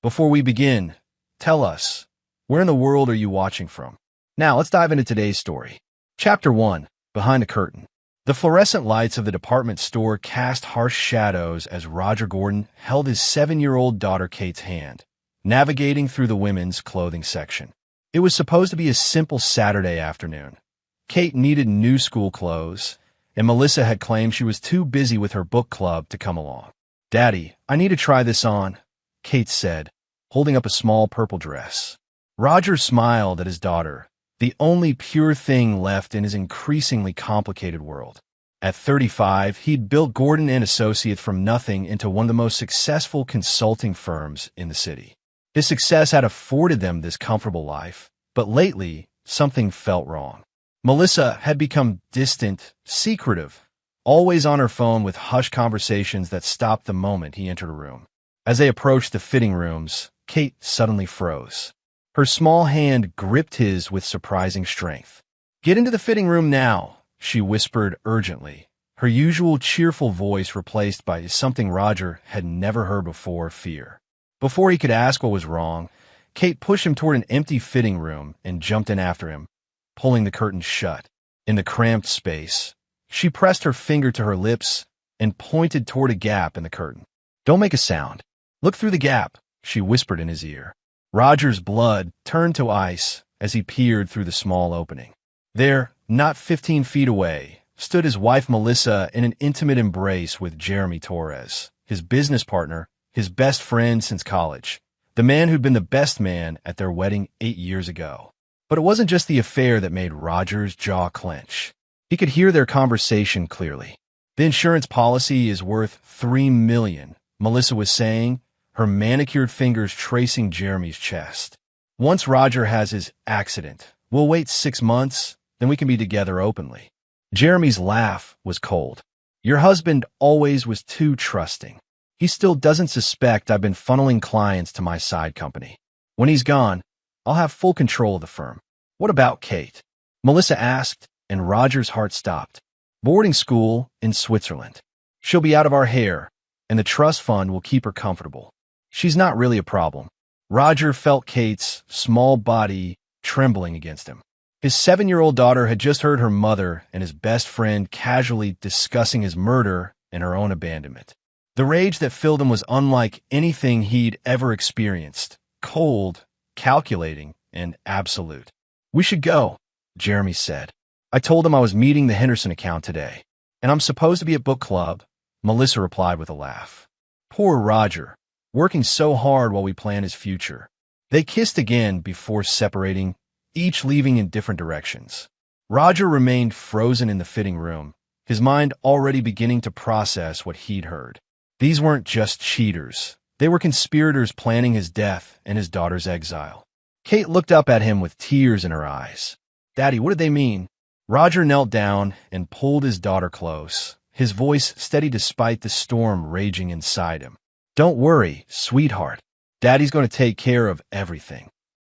Before we begin, tell us, where in the world are you watching from? Now, let's dive into today's story. Chapter 1, Behind the Curtain. The fluorescent lights of the department store cast harsh shadows as Roger Gordon held his 7-year-old daughter Kate's hand, navigating through the women's clothing section. It was supposed to be a simple Saturday afternoon. Kate needed new school clothes, and Melissa had claimed she was too busy with her book club to come along. "Daddy, I need to try this on," Kate said, holding up a small purple dress. Roger smiled at his daughter, the only pure thing left in his increasingly complicated world. At 35, he'd built Gordon & Associates from nothing into one of the most successful consulting firms in the city. His success had afforded them this comfortable life, but lately, something felt wrong. Melissa had become distant, secretive, always on her phone with hushed conversations that stopped the moment he entered a room. As they approached the fitting rooms, Kate suddenly froze. Her small hand gripped his with surprising strength. "Get into the fitting room now," she whispered urgently, her usual cheerful voice replaced by something Roger had never heard before, fear. Before he could ask what was wrong, Kate pushed him toward an empty fitting room and jumped in after him, pulling the curtains shut. In the cramped space, she pressed her finger to her lips and pointed toward a gap in the curtain. "Don't make a sound. Look through the gap," she whispered in his ear. Roger's blood turned to ice as he peered through the small opening. There, not 15 feet away, stood his wife Melissa in an intimate embrace with Jeremy Torres, his business partner, his best friend since college, the man who'd been the best man at their wedding 8 years ago. But it wasn't just the affair that made Roger's jaw clench. He could hear their conversation clearly. "The insurance policy is worth $3 million, Melissa was saying, her manicured fingers tracing Jeremy's chest. "Once Roger has his accident, we'll wait 6 months, then we can be together openly." Jeremy's laugh was cold. "Your husband always was too trusting. He still doesn't suspect I've been funneling clients to my side company. When he's gone, I'll have full control of the firm." "What about Kate?" Melissa asked, and Roger's heart stopped. "Boarding school in Switzerland. She'll be out of our hair, and the trust fund will keep her comfortable. She's not really a problem." Roger felt Kate's small body trembling against him. His 7-year-old daughter had just heard her mother and his best friend casually discussing his murder and her own abandonment. The rage that filled him was unlike anything he'd ever experienced, cold, calculating, and absolute. "We should go," Jeremy said. "I told him I was meeting the Henderson account today, and I'm supposed to be at book club," Melissa replied with a laugh. Poor Roger, working so hard while we plan his future. They kissed again before separating, each leaving in different directions. Roger remained frozen in the fitting room, his mind already beginning to process what he'd heard. These weren't just cheaters. They were conspirators planning his death and his daughter's exile. Kate looked up at him with tears in her eyes. "Daddy, what did they mean?" Roger knelt down and pulled his daughter close, his voice steady despite the storm raging inside him. "Don't worry, sweetheart. Daddy's going to take care of everything."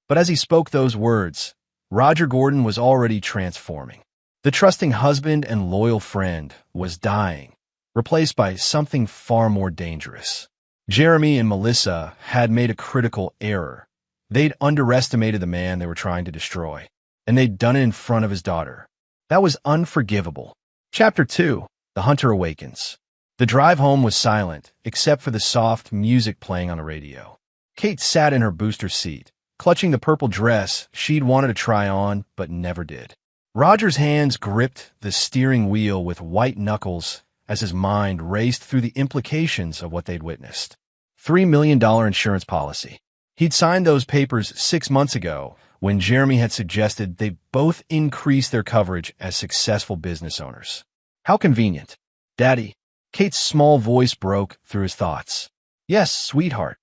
But as he spoke those words, Roger Gordon was already transforming. The trusting husband and loyal friend was dying, replaced by something far more dangerous. Jeremy and Melissa had made a critical error. They'd underestimated the man they were trying to destroy, and they'd done it in front of his daughter. That was unforgivable. Chapter 2, The Hunter Awakens. The drive home was silent, except for the soft music playing on the radio. Kate sat in her booster seat, clutching the purple dress she'd wanted to try on but never did. Roger's hands gripped the steering wheel with white knuckles as his mind raced through the implications of what they'd witnessed. $3 million insurance policy. He'd signed those papers 6 months ago when Jeremy had suggested they both increase their coverage as successful business owners. How convenient. "Daddy," Kate's small voice broke through his thoughts. "Yes, sweetheart.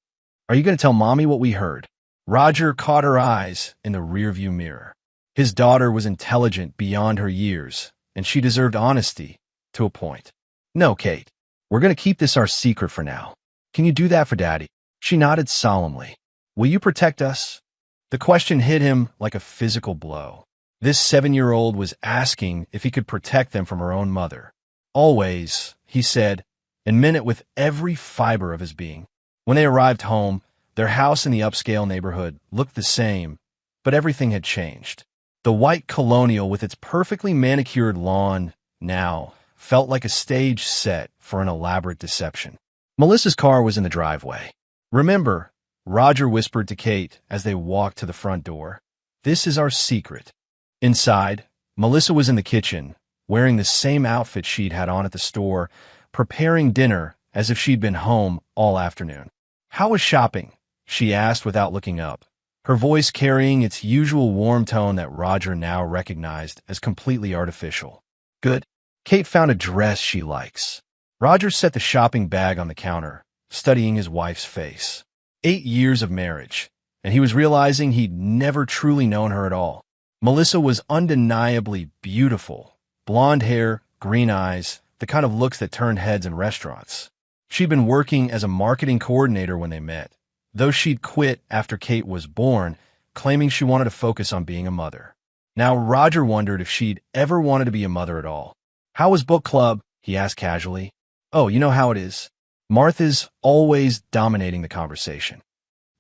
Are you going to tell Mommy what we heard?" Roger caught her eyes in the rearview mirror. His daughter was intelligent beyond her years, and she deserved honesty to a point. "No, Kate. We're going to keep this our secret for now. Can you do that for Daddy?" She nodded solemnly. "Will you protect us?" The question hit him like a physical blow. This 7-year-old was asking if he could protect them from her own mother. "Always," he said, and meant it with every fiber of his being. When they arrived home, Their house in the upscale neighborhood looked the same, but everything had changed. The white colonial with its perfectly manicured lawn now felt like a stage set for an elaborate deception. Melissa's car was in the driveway. "Remember," Roger whispered to Kate as they walked to the front door, "this is our secret." Inside, Melissa was in the kitchen, wearing the same outfit she'd had on at the store, preparing dinner as if she'd been home all afternoon. "How was shopping?" she asked without looking up, her voice carrying its usual warm tone that Roger now recognized as completely artificial. "Good." Kate found a dress she likes. Roger set the shopping bag on the counter, studying his wife's face. 8 years of marriage, and he was realizing he'd never truly known her at all. Melissa was undeniably beautiful. Blonde hair, green eyes, the kind of looks that turned heads in restaurants. She'd been working as a marketing coordinator when they met, though she'd quit after Kate was born, claiming she wanted to focus on being a mother. Now Roger wondered if she'd ever wanted to be a mother at all. "How was book club?" he asked casually. "Oh, you know how it is." Martha's always dominating the conversation.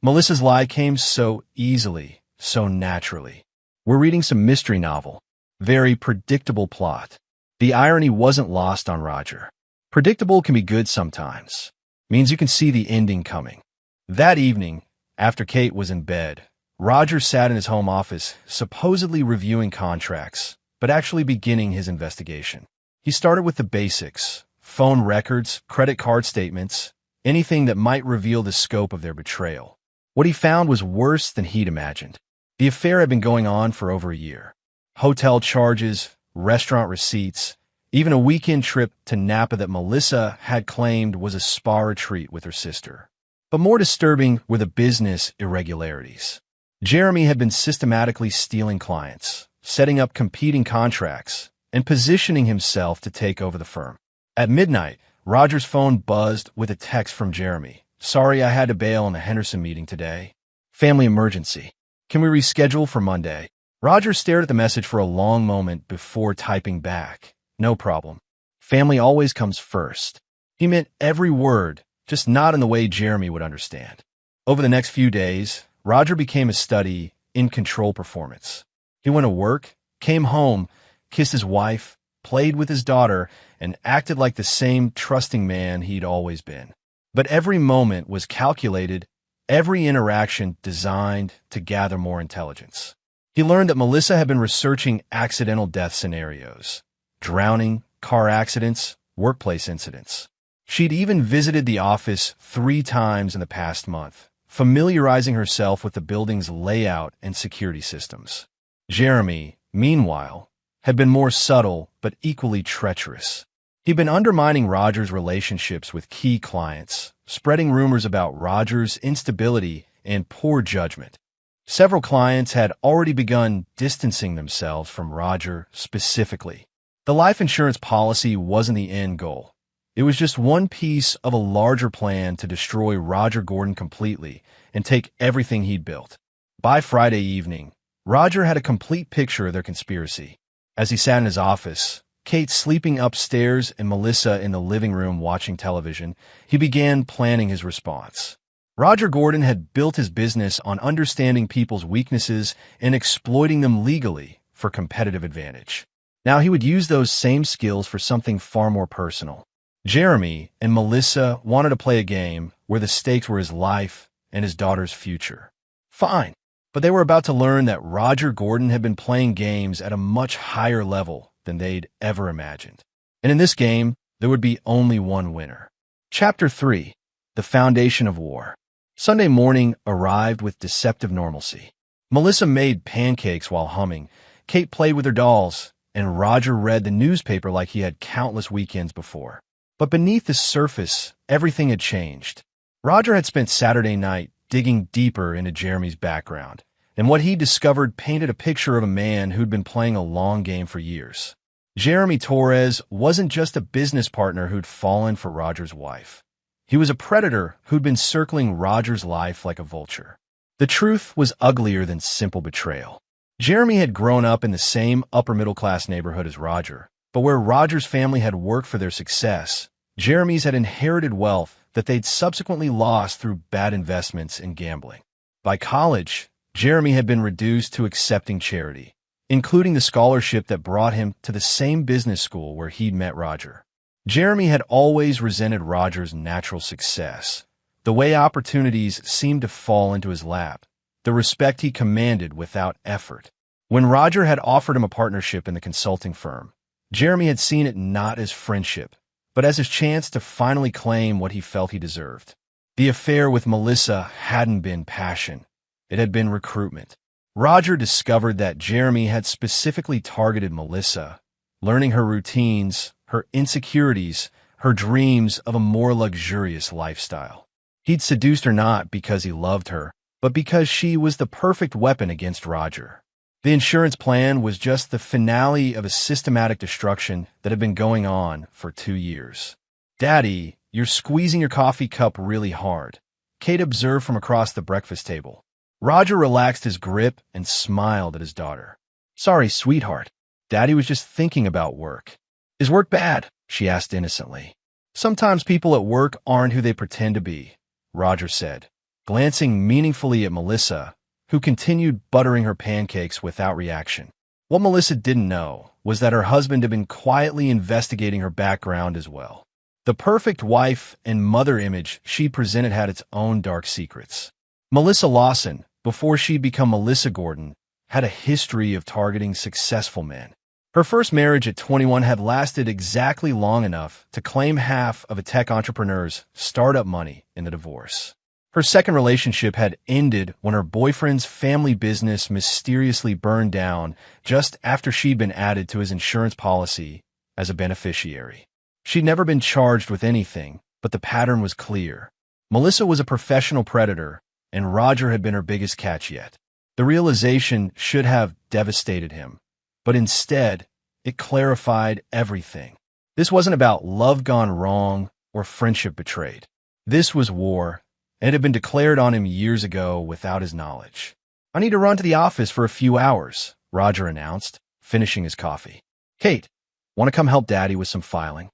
Melissa's lie came so easily, so naturally. "We're reading some mystery novel. Very predictable plot." The irony wasn't lost on Roger. Predictable can be good sometimes. Means you can see the ending coming. That evening, after Kate was in bed, Roger sat in his home office, supposedly reviewing contracts, but actually beginning his investigation. He started with the basics: phone records, credit card statements, anything that might reveal the scope of their betrayal. What he found was worse than he'd imagined. The affair had been going on for over a year. Hotel charges, restaurant receipts, even a weekend trip to Napa that Melissa had claimed was a spa retreat with her sister. But more disturbing were the business irregularities. Jeremy had been systematically stealing clients, setting up competing contracts, and positioning himself to take over the firm. At midnight, Roger's phone buzzed with a text from Jeremy. "Sorry I had to bail on the Henderson meeting today. Family emergency. Can we reschedule for Monday?" Roger stared at the message for a long moment before typing back, "No problem. Family always comes first." He meant every word, just not in the way Jeremy would understand. Over the next few days, Roger became a study in control performance. He went to work, came home, kissed his wife, played with his daughter, and acted like the same trusting man he'd always been. But every moment was calculated, every interaction designed to gather more intelligence. He learned that Melissa had been researching accidental death scenarios: drowning, car accidents, workplace incidents. She'd even visited the office 3 times in the past month, familiarizing herself with the building's layout and security systems. Jeremy, meanwhile, had been more subtle but equally treacherous. He'd been undermining Roger's relationships with key clients, spreading rumors about Roger's instability and poor judgment. Several clients had already begun distancing themselves from Roger specifically. The life insurance policy wasn't the end goal. It was just one piece of a larger plan to destroy Roger Gordon completely and take everything he'd built. By Friday evening, Roger had a complete picture of their conspiracy. As he sat in his office, Kate sleeping upstairs and Melissa in the living room watching television, he began planning his response. Roger Gordon had built his business on understanding people's weaknesses and exploiting them legally for competitive advantage. Now he would use those same skills for something far more personal. Jeremy and Melissa wanted to play a game where the stakes were his life and his daughter's future. Fine, but they were about to learn that Roger Gordon had been playing games at a much higher level than they'd ever imagined. And in this game, there would be only one winner. Chapter 3: The Foundation of War. Sunday morning arrived with deceptive normalcy. Melissa made pancakes while humming, Kate played with her dolls, and Roger read the newspaper like he had countless weekends before. But beneath the surface, everything had changed. Roger had spent Saturday night digging deeper into Jeremy's background, and what he discovered painted a picture of a man who'd been playing a long game for years. Jeremy Torres wasn't just a business partner who'd fallen for Roger's wife. He was a predator who'd been circling Roger's life like a vulture. The truth was uglier than simple betrayal. Jeremy had grown up in the same upper-middle-class neighborhood as Roger, but where Roger's family had worked for their success, Jeremy's had inherited wealth that they'd subsequently lost through bad investments in gambling. By college, Jeremy had been reduced to accepting charity, including the scholarship that brought him to the same business school where he'd met Roger. Jeremy had always resented Roger's natural success, the way opportunities seemed to fall into his lap, the respect he commanded without effort. When Roger had offered him a partnership in the consulting firm, Jeremy had seen it not as friendship, but as his chance to finally claim what he felt he deserved. The affair with Melissa hadn't been passion. It had been recruitment. Roger discovered that Jeremy had specifically targeted Melissa, learning her routines, her insecurities, her dreams of a more luxurious lifestyle. He'd seduced her not because he loved her, but because she was the perfect weapon against Roger. The insurance plan was just the finale of a systematic destruction that had been going on for 2 years. "Daddy, you're squeezing your coffee cup really hard," Kate observed from across the breakfast table. Roger relaxed his grip and smiled at his daughter. "Sorry, sweetheart. Daddy was just thinking about work." "Is work bad?" she asked innocently. "Sometimes people at work aren't who they pretend to be," Roger said, glancing meaningfully at Melissa, who continued buttering her pancakes without reaction. What Melissa didn't know was that her husband had been quietly investigating her background as well. The perfect wife and mother image she presented had its own dark secrets. Melissa Lawson, before she'd become Melissa Gordon, had a history of targeting successful men. Her first marriage at 21 had lasted exactly long enough to claim half of a tech entrepreneur's startup money in the divorce. Her second relationship had ended when her boyfriend's family business mysteriously burned down just after she'd been added to his insurance policy as a beneficiary. She'd never been charged with anything, but the pattern was clear. Melissa was a professional predator, and Roger had been her biggest catch yet. The realization should have devastated him, but instead, it clarified everything. This wasn't about love gone wrong or friendship betrayed. This was war, and it had been declared on him years ago without his knowledge. "I need to run to the office for a few hours," Roger announced, finishing his coffee. "Kate, want to come help Daddy with some filing?"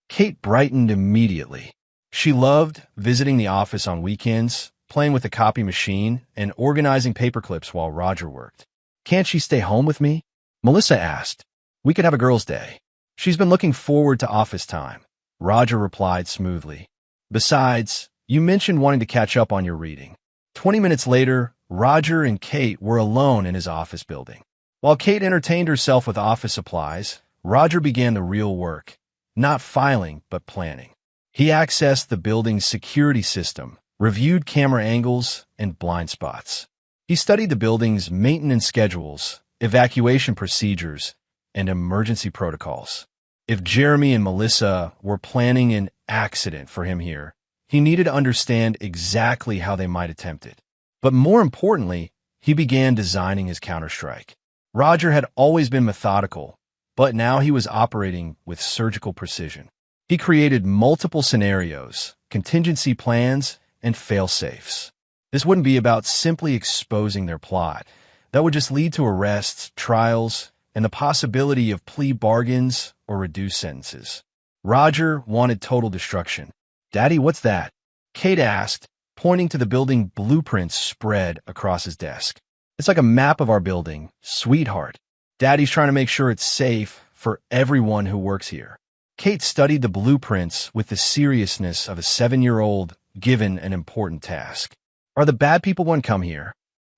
Kate brightened immediately. She loved visiting the office on weekends, playing with the copy machine, and organizing paperclips while Roger worked. "Can't she stay home with me?" Melissa asked. "We could have a girls' day. She's been looking forward to office time," Roger replied smoothly. "Besides, you mentioned wanting to catch up on your reading." 20 minutes later, Roger and Kate were alone in his office building. While Kate entertained herself with office supplies, Roger began the real work, not filing, but planning. He accessed the building's security system, reviewed camera angles and blind spots. He studied the building's maintenance schedules, evacuation procedures, and emergency protocols. If Jeremy and Melissa were planning an accident for him here, he needed to understand exactly how they might attempt it. But more importantly, he began designing his counterstrike. Roger had always been methodical, but now he was operating with surgical precision. He created multiple scenarios, contingency plans, and fail-safes. This wouldn't be about simply exposing their plot. That would just lead to arrests, trials, and the possibility of plea bargains or reduced sentences. Roger wanted total destruction. "Daddy, what's that?" Kate asked, pointing to the building blueprints spread across his desk. "It's like a map of our building, sweetheart. Daddy's trying to make sure it's safe for everyone who works here." Kate studied the blueprints with the seriousness of a 7-year-old given an important task. "Are the bad people going to come here?"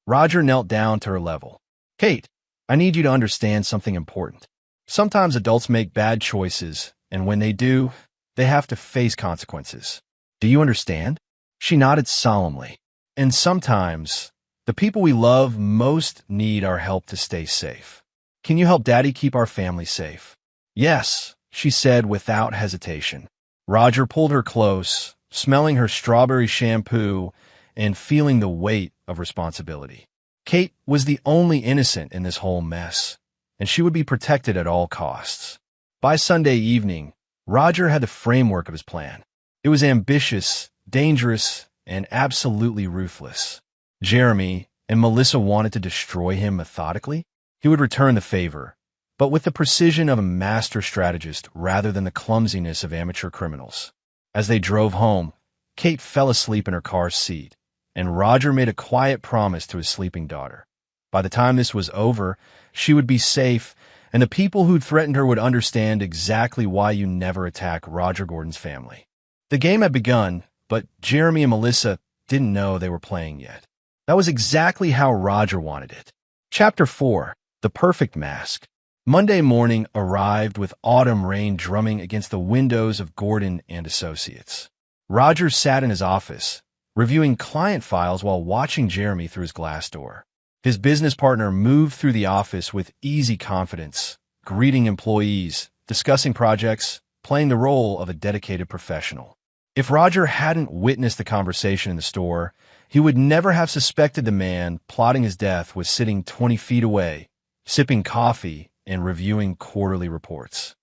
Roger knelt down to her level. "Kate, I need you to understand something important. Sometimes adults make bad choices, and when they do, they have to face consequences. Do you understand?" She nodded solemnly. "And sometimes, the people we love most need our help to stay safe. Can you help Daddy keep our family safe?" "Yes," she said without hesitation. Roger pulled her close, smelling her strawberry shampoo and feeling the weight of responsibility. Kate was the only innocent in this whole mess, and she would be protected at all costs. By Sunday evening, Roger had the framework of his plan. It was ambitious, dangerous, and absolutely ruthless. Jeremy and Melissa wanted to destroy him methodically. He would return the favor, but with the precision of a master strategist rather than the clumsiness of amateur criminals. As they drove home, Kate fell asleep in her car's seat, and Roger made a quiet promise to his sleeping daughter. By the time this was over, she would be safe, and the people who'd threatened her would understand exactly why you never attack Roger Gordon's family. The game had begun, but Jeremy and Melissa didn't know they were playing yet. That was exactly how Roger wanted it. Chapter 4. The Perfect Mask. Monday morning arrived with autumn rain drumming against the windows of Gordon and Associates. Roger sat in his office, reviewing client files while watching Jeremy through his glass door. His business partner moved through the office with easy confidence, greeting employees, discussing projects, playing the role of a dedicated professional. If Roger hadn't witnessed the conversation in the store, he would never have suspected the man plotting his death was sitting 20 feet away, sipping coffee and reviewing quarterly reports.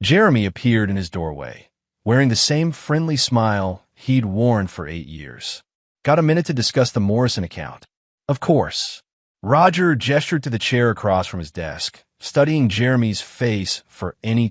Jeremy appeared in his doorway, wearing the same friendly smile he'd worn for 8 years. Got a minute to discuss the Morrison account? Of course. Roger gestured to the chair across from his desk, studying Jeremy's face for any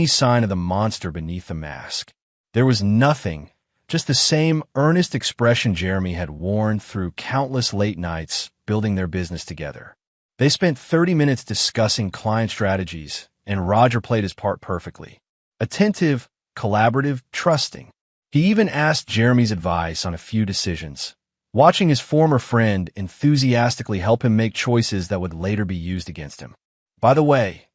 sign of the monster beneath the mask. There was nothing, just the same earnest expression Jeremy had worn through countless late nights building their business together. They spent 30 minutes discussing client strategies, and Roger played his part perfectly. Attentive, collaborative, trusting. He even asked Jeremy's advice on a few decisions, watching his former friend enthusiastically help him make choices that would later be used against him. By the way,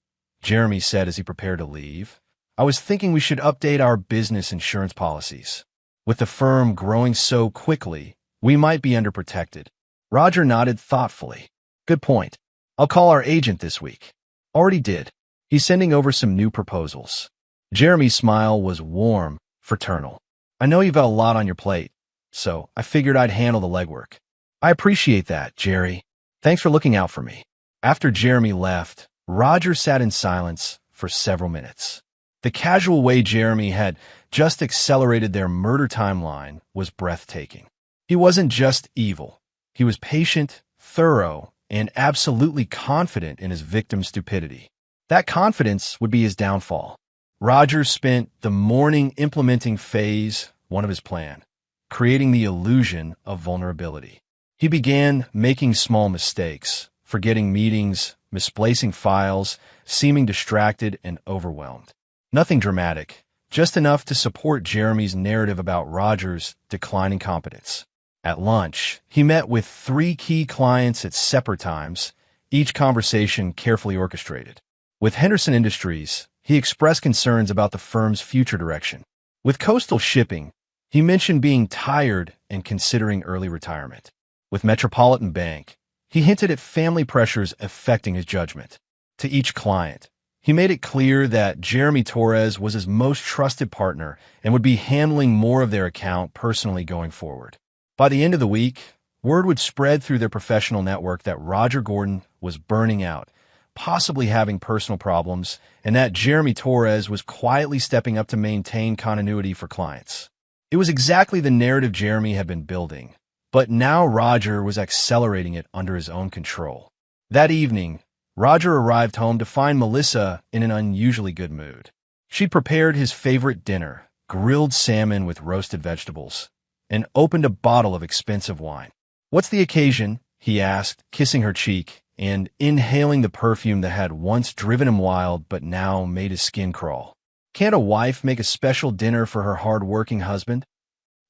Jeremy said as he prepared to leave, I was thinking we should update our business insurance policies. With the firm growing so quickly, we might be underprotected. Roger nodded thoughtfully. Good point. I'll call our agent this week. Already did. He's sending over some new proposals. Jeremy's smile was warm, fraternal. I know you've got a lot on your plate, so I figured I'd handle the legwork. I appreciate that, Jerry. Thanks for looking out for me. After Jeremy left, Roger sat in silence for several minutes. The casual way Jeremy had just accelerated their murder timeline was breathtaking. He wasn't just evil. He was patient, thorough, and absolutely confident in his victim's stupidity. That confidence would be his downfall. Roger spent the morning implementing phase 1 of his plan, creating the illusion of vulnerability. He began making small mistakes, forgetting meetings, misplacing files, seeming distracted and overwhelmed. Nothing dramatic, just enough to support Jeremy's narrative about Roger's declining competence. At lunch, he met with 3 key clients at separate times, each conversation carefully orchestrated. With Henderson Industries, he expressed concerns about the firm's future direction. With Coastal Shipping, he mentioned being tired and considering early retirement. With Metropolitan Bank, he hinted at family pressures affecting his judgment. To each client, he made it clear that Jeremy Torres was his most trusted partner and would be handling more of their account personally going forward. By the end of the week, word would spread through their professional network that Roger Gordon was burning out, possibly having personal problems, and that Jeremy Torres was quietly stepping up to maintain continuity for clients. It was exactly the narrative Jeremy had been building, but now Roger was accelerating it under his own control. That evening, Roger arrived home to find Melissa in an unusually good mood. She'd prepared his favorite dinner, grilled salmon with roasted vegetables, and opened a bottle of expensive wine. "What's the occasion?" he asked, kissing her cheek and inhaling the perfume that had once driven him wild but now made his skin crawl. "Can't a wife make a special dinner for her hard-working husband?"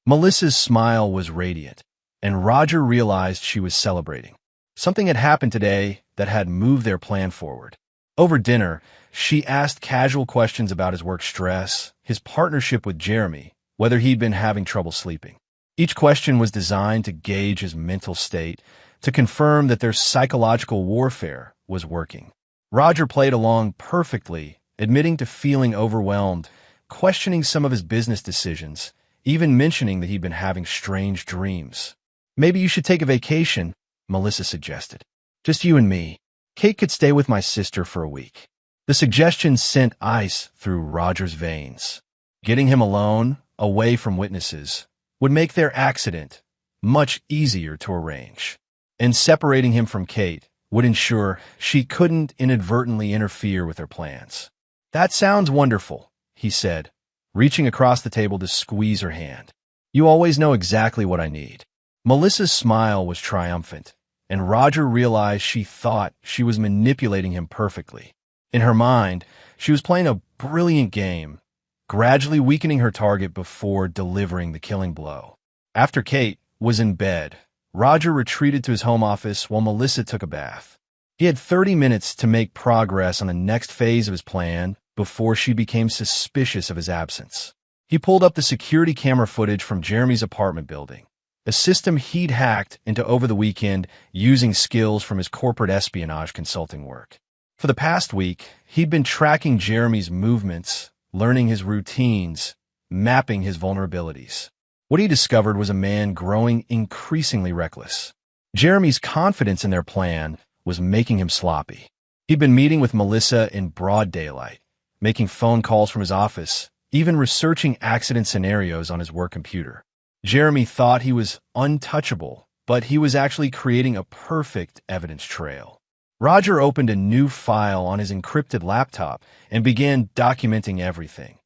Melissa's smile was radiant, and Roger realized she was celebrating. Something had happened today that had moved their plan forward. Over dinner, she asked casual questions about his work stress, his partnership with Jeremy, whether he'd been having trouble sleeping. Each question was designed to gauge his mental state, to confirm that their psychological warfare was working. Roger played along perfectly, admitting to feeling overwhelmed, questioning some of his business decisions, even mentioning that he'd been having strange dreams. "Maybe you should take a vacation," Melissa suggested. "Just you and me. Kate could stay with my sister for a week." The suggestion sent ice through Roger's veins. Getting him alone, away from witnesses, would make their accident much easier to arrange. And separating him from Kate would ensure she couldn't inadvertently interfere with her plans. "That sounds wonderful," he said, reaching across the table to squeeze her hand. "You always know exactly what I need." Melissa's smile was triumphant, and Roger realized she thought she was manipulating him perfectly. In her mind, she was playing a brilliant game, gradually weakening her target before delivering the killing blow. After Kate was in bed, Roger retreated to his home office while Melissa took a bath. He had 30 minutes to make progress on the next phase of his plan before she became suspicious of his absence. He pulled up the security camera footage from Jeremy's apartment building, a system he'd hacked into over the weekend using skills from his corporate espionage consulting work. For the past week, he'd been tracking Jeremy's movements, learning his routines, mapping his vulnerabilities. What he discovered was a man growing increasingly reckless. Jeremy's confidence in their plan was making him sloppy. He'd been meeting with Melissa in broad daylight, making phone calls from his office, even researching accident scenarios on his work computer. Jeremy thought he was untouchable, but he was actually creating a perfect evidence trail. Roger opened a new file on his encrypted laptop and began documenting everything,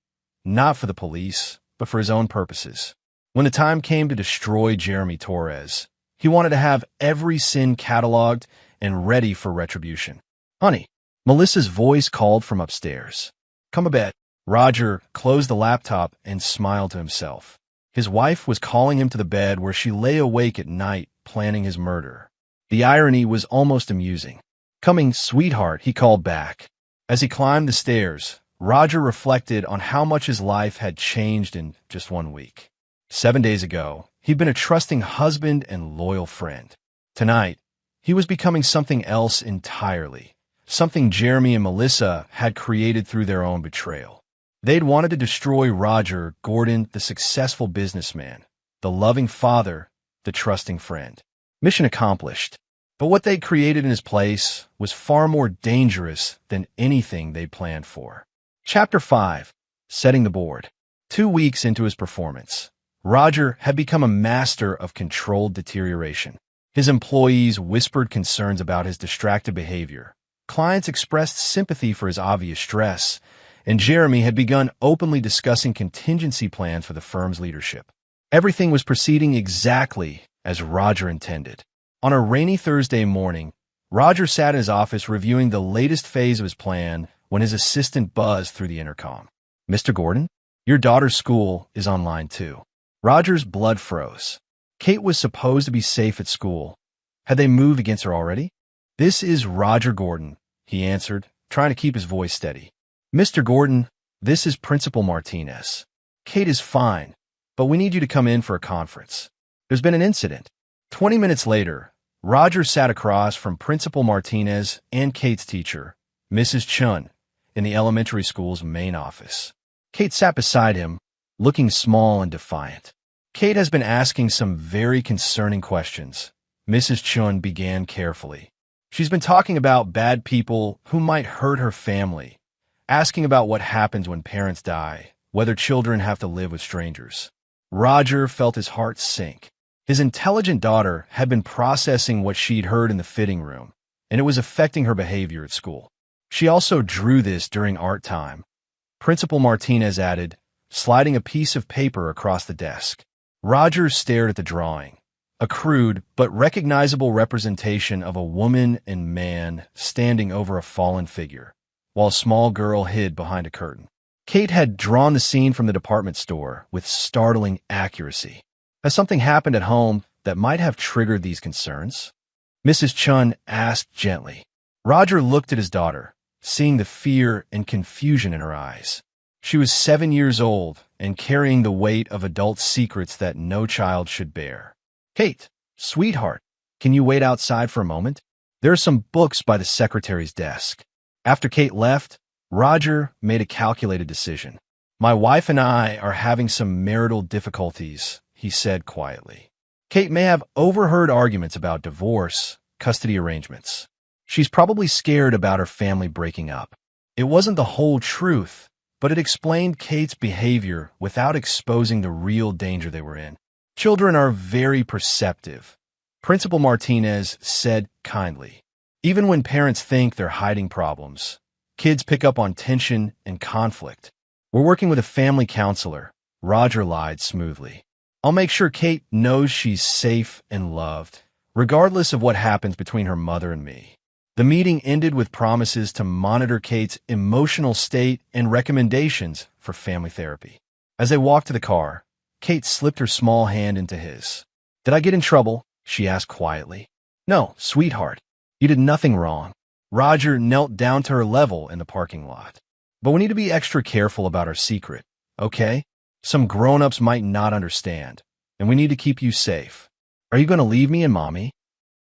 not for the police, but for his own purposes. When the time came to destroy Jeremy Torres, he wanted to have every sin cataloged and ready for retribution. "Honey," Melissa's voice called from upstairs. "Come to bed." Roger closed the laptop and smiled to himself. His wife was calling him to the bed where she lay awake at night planning his murder. The irony was almost amusing. "Coming, sweetheart," he called back. As he climbed the stairs, Roger reflected on how much his life had changed in just 1 week. 7 days ago, he'd been a trusting husband and loyal friend. Tonight, he was becoming something else entirely, something Jeremy and Melissa had created through their own betrayal. They'd wanted to destroy Roger Gordon, the successful businessman, the loving father, the trusting friend. Mission accomplished. But what they'd created in his place was far more dangerous than anything they planned for. Chapter 5. Setting the Board. 2 weeks into his performance, Roger had become a master of controlled deterioration. His employees whispered concerns about his distracted behavior. Clients expressed sympathy for his obvious stress, and Jeremy had begun openly discussing contingency plans for the firm's leadership. Everything was proceeding exactly as Roger intended. On a rainy Thursday morning, Roger sat in his office reviewing the latest phase of his plan when his assistant buzzed through the intercom. "Mr. Gordon, your daughter's school is online too." Roger's blood froze. Kate was supposed to be safe at school. Had they moved against her already? "This is Roger Gordon," he answered, trying to keep his voice steady. "Mr. Gordon, this is Principal Martinez. Kate is fine, but we need you to come in for a conference. There's been an incident." 20 minutes later, Roger sat across from Principal Martinez and Kate's teacher, Mrs. Chun, in the elementary school's main office. Kate sat beside him, looking small and defiant. "Kate has been asking some very concerning questions," Mrs. Chun began carefully. "She's been talking about bad people who might hurt her family, asking about what happens when parents die, whether children have to live with strangers." Roger felt his heart sink. His intelligent daughter had been processing what she'd heard in the fitting room, and it was affecting her behavior at school. She also drew this during art time, Principal Martinez added, sliding a piece of paper across the desk. Roger stared at the drawing, a crude but recognizable representation of a woman and man standing over a fallen figure, while a small girl hid behind a curtain. Kate had drawn the scene from the department store with startling accuracy. Has something happened at home that might have triggered these concerns? Mrs. Chun asked gently. Roger looked at his daughter, seeing the fear and confusion in her eyes. She was 7 years old and carrying the weight of adult secrets that no child should bear. "Kate, sweetheart, can you wait outside for a moment? There are some books by the secretary's desk." After Kate left, Roger made a calculated decision. "My wife and I are having some marital difficulties," he said quietly. "Kate may have overheard arguments about divorce, custody arrangements. She's probably scared about her family breaking up." It wasn't the whole truth, but it explained Kate's behavior without exposing the real danger they were in. "Children are very perceptive," Principal Martinez said kindly. "Even when parents think they're hiding problems, kids pick up on tension and conflict. We're working with a family counselor, Roger lied smoothly. I'll make sure Kate knows she's safe and loved, regardless of what happens between her mother and me. The meeting ended with promises to monitor Kate's emotional state and recommendations for family therapy. As they walked to the car, Kate slipped her small hand into his. "Did I get in trouble?" she asked quietly. "No, sweetheart. You did nothing wrong." Roger knelt down to her level in the parking lot. "But we need to be extra careful about our secret, okay? Some grown-ups might not understand, and we need to keep you safe. Are you going to leave me and Mommy?"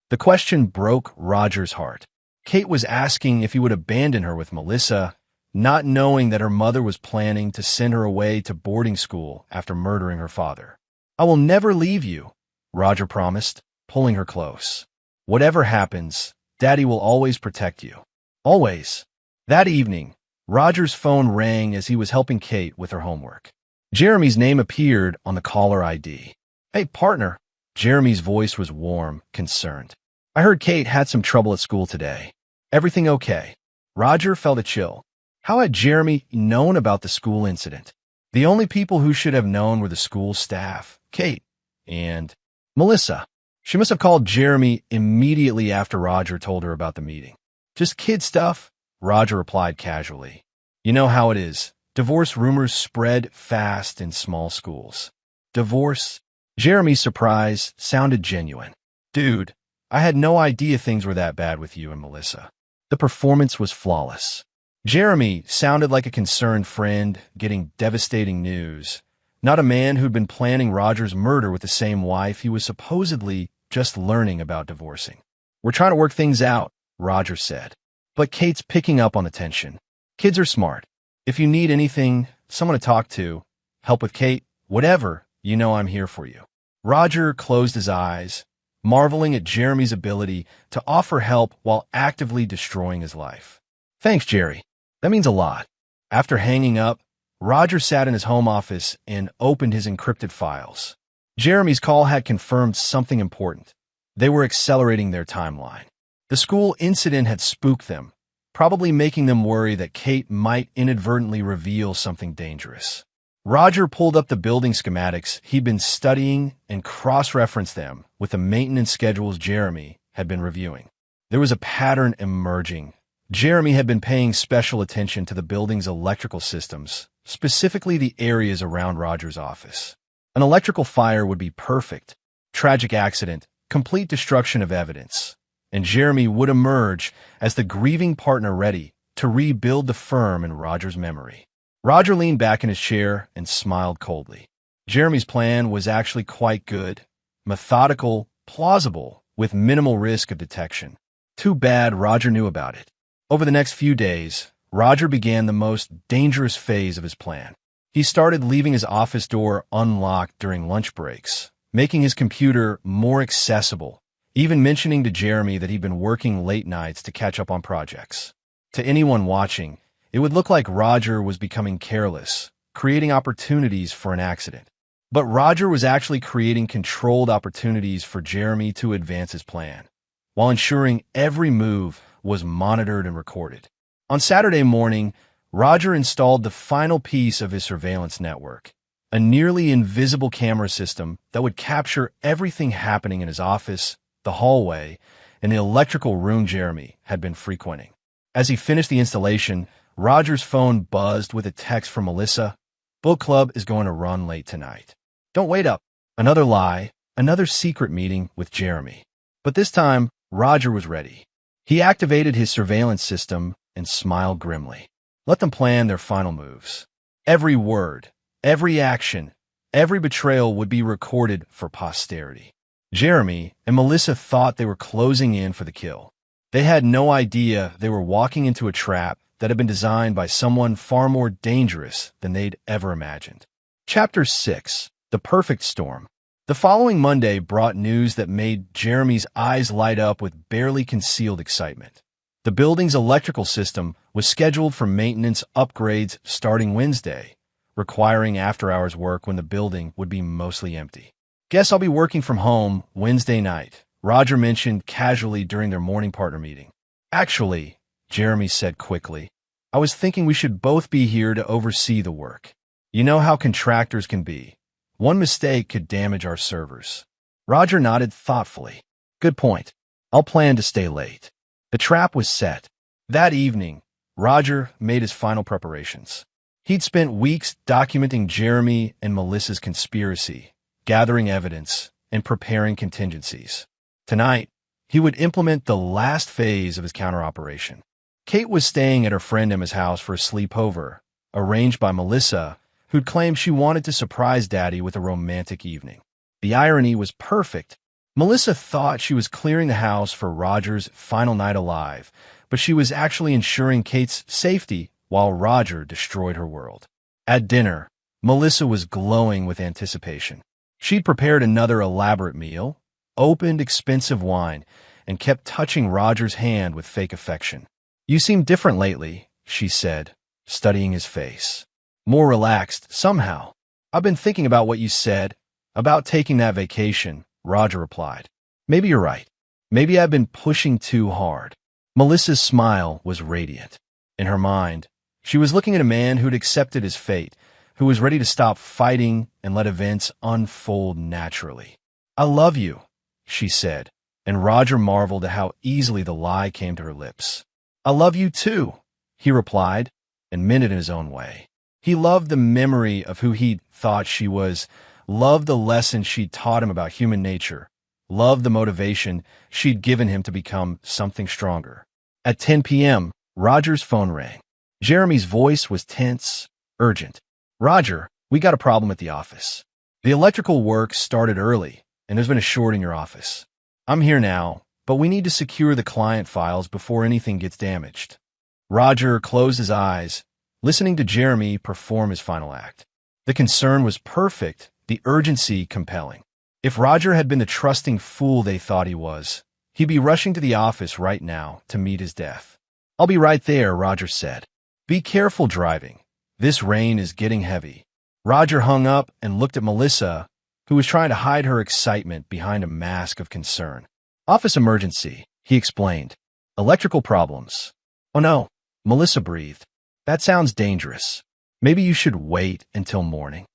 The question broke Roger's heart. Kate was asking if he would abandon her with Melissa, not knowing that her mother was planning to send her away to boarding school after murdering her father. "I will never leave you," Roger promised, pulling her close. "Whatever happens, Daddy will always protect you. Always." That evening, Roger's phone rang as he was helping Kate with her homework. Jeremy's name appeared on the caller ID. "Hey, partner." Jeremy's voice was warm, concerned. "I heard Kate had some trouble at school today. Everything okay?" Roger felt a chill. How had Jeremy known about the school incident? The only people who should have known were the school staff, Kate, and Melissa. She must have called Jeremy immediately after Roger told her about the meeting. "Just kid stuff," Roger replied casually. "You know how it is. Divorce rumors spread fast in small schools." "Divorce?" Jeremy's surprise sounded genuine. "Dude, I had no idea things were that bad with you and Melissa." The performance was flawless. Jeremy sounded like a concerned friend getting devastating news, not a man who'd been planning Roger's murder with the same wife he was supposedly just learning about divorcing. "We're trying to work things out," Roger said. But Kate's picking up on the tension. "Kids are smart. If you need anything, someone to talk to, help with Kate, whatever, you know I'm here for you." Roger closed his eyes, marveling at Jeremy's ability to offer help while actively destroying his life. "Thanks, Jerry. That means a lot." After hanging up, Roger sat in his home office and opened his encrypted files. Jeremy's call had confirmed something important. They were accelerating their timeline. The school incident had spooked them, probably making them worry that Kate might inadvertently reveal something dangerous. Roger pulled up the building schematics he'd been studying and cross-referenced them with the maintenance schedules Jeremy had been reviewing. There was a pattern emerging. Jeremy had been paying special attention to the building's electrical systems, specifically the areas around Roger's office. An electrical fire would be perfect. Tragic accident, complete destruction of evidence. And Jeremy would emerge as the grieving partner ready to rebuild the firm in Roger's memory. Roger leaned back in his chair and smiled coldly. Jeremy's plan was actually quite good, methodical, plausible, with minimal risk of detection. Too bad Roger knew about it. Over the next few days, Roger began the most dangerous phase of his plan. He started leaving his office door unlocked during lunch breaks, making his computer more accessible, even mentioning to Jeremy that he'd been working late nights to catch up on projects. To anyone watching, it would look like Roger was becoming careless, creating opportunities for an accident. But Roger was actually creating controlled opportunities for Jeremy to advance his plan, while ensuring every move was monitored and recorded. On Saturday morning, Roger installed the final piece of his surveillance network, a nearly invisible camera system that would capture everything happening in his office, the hallway, and the electrical room Jeremy had been frequenting. As he finished the installation, Roger's phone buzzed with a text from Melissa. "Book club is going to run late tonight. Don't wait up." Another lie, another secret meeting with Jeremy. But this time, Roger was ready. He activated his surveillance system and smiled grimly. Let them plan their final moves. Every word, every action, every betrayal would be recorded for posterity. Jeremy and Melissa thought they were closing in for the kill. They had no idea they were walking into a trap that had been designed by someone far more dangerous than they'd ever imagined. Chapter 6. The Perfect Storm. The following Monday brought news that made Jeremy's eyes light up with barely concealed excitement. The building's electrical system was scheduled for maintenance upgrades starting Wednesday, requiring after-hours work when the building would be mostly empty. "Guess I'll be working from home Wednesday night," Roger mentioned casually during their morning partner meeting. "Actually," Jeremy said quickly, I was thinking we should both be here to oversee the work. You know how contractors can be. One mistake could damage our servers." Roger nodded thoughtfully. "Good point. I'll plan to stay late." The trap was set. That evening, Roger made his final preparations. He'd spent weeks documenting Jeremy and Melissa's conspiracy, gathering evidence, and preparing contingencies. Tonight, he would implement the last phase of his counter-operation. Kate was staying at her friend Emma's house for a sleepover, arranged by Melissa, who'd claimed she wanted to surprise Daddy with a romantic evening. The irony was perfect. Melissa thought she was clearing the house for Roger's final night alive, but she was actually ensuring Kate's safety while Roger destroyed her world. At dinner, Melissa was glowing with anticipation. She'd prepared another elaborate meal, opened expensive wine, and kept touching Roger's hand with fake affection. "You seem different lately," she said, studying his face. "More relaxed, somehow." "I've been thinking about what you said, about taking that vacation," Roger replied. "Maybe you're right. Maybe I've been pushing too hard." Melissa's smile was radiant. In her mind, she was looking at a man who'd accepted his fate, who was ready to stop fighting and let events unfold naturally. "I love you," she said, and Roger marveled at how easily the lie came to her lips. "I love you too," he replied, and meant it in his own way. He loved the memory of who he'd thought she was, loved the lessons she'd taught him about human nature, loved the motivation she'd given him to become something stronger. At 10 p.m., Roger's phone rang. Jeremy's voice was tense, urgent. "Roger, we got a problem at the office. The electrical work started early, and there's been a short in your office. I'm here now, but we need to secure the client files before anything gets damaged." Roger closed his eyes, listening to Jeremy perform his final act. The concern was perfect, the urgency compelling. If Roger had been the trusting fool they thought he was, he'd be rushing to the office right now to meet his death. "I'll be right there," Roger said. "Be careful driving. This rain is getting heavy." Roger hung up and looked at Melissa, who was trying to hide her excitement behind a mask of concern. "Office emergency," he explained. "Electrical problems." "Oh no," Melissa breathed. "That sounds dangerous. Maybe you should wait until morning.